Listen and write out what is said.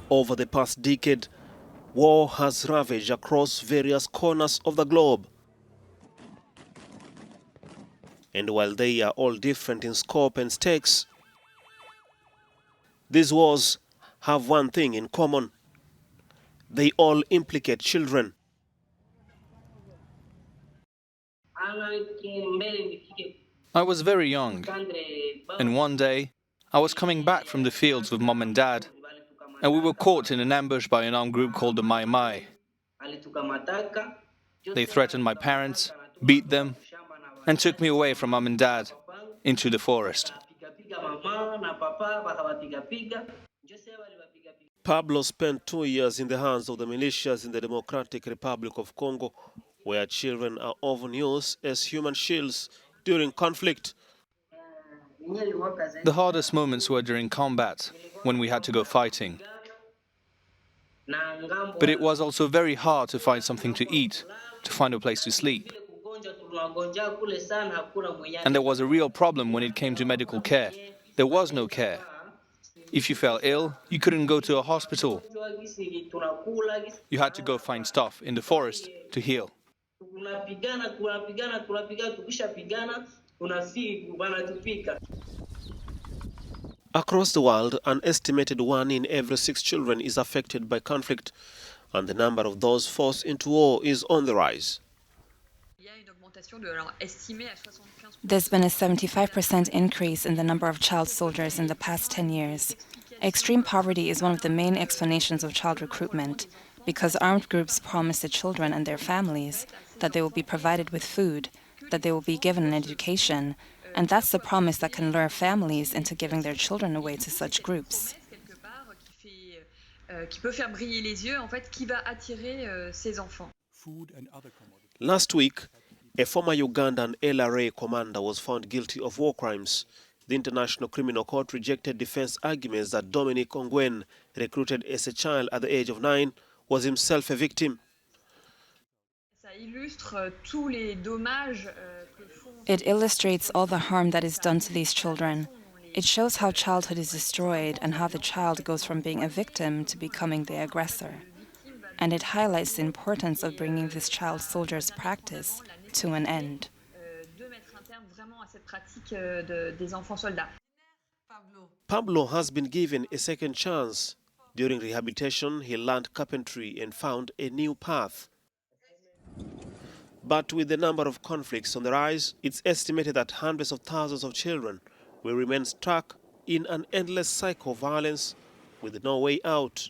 Over the past decade, war has ravaged across various corners of the globe. And while they are all different in scope and stakes, these wars have one thing in common. They all implicate children. I was very young, and one day I was coming back from the fields with Mom and Dad, and we were caught in an ambush by an armed group called the Mai Mai. They threatened my parents, beat them, and took me away from Mom and Dad into the forest. Pablo spent 2 years in the hands of the militias in the Democratic Republic of Congo, where children are often used as human shields during conflict. The hardest moments were during combat, when we had to go fighting. But it was also very hard to find something to eat, to find a place to sleep. And there was a real problem when it came to medical care. There was no care. If you fell ill, you couldn't go to a hospital. You had to go find stuff in the forest to heal. Across the world, an estimated 1 in every 6 children is affected by conflict, and the number of those forced into war is on the rise. There's been a 75% increase in the number of child soldiers in the past 10 years. Extreme poverty is one of the main explanations of child recruitment, because armed groups promise the children and their families that they will be provided with food, that they will be given an education, and that's the promise that can lure families into giving their children away to such groups. Last week, a former Ugandan LRA commander was found guilty of war crimes. The International Criminal Court rejected defense arguments that Dominic Ongwen, recruited as a child at the age of 9, was himself a victim. It illustrates all the harm that is done to these children. It shows how childhood is destroyed and how the child goes from being a victim to becoming the aggressor. And it highlights the importance of bringing this child soldier's practice to an end. Pablo has been given a second chance. During rehabilitation, he learned carpentry and found a new path. But with the number of conflicts on the rise, it's estimated that hundreds of thousands of children will remain stuck in an endless cycle of violence with no way out.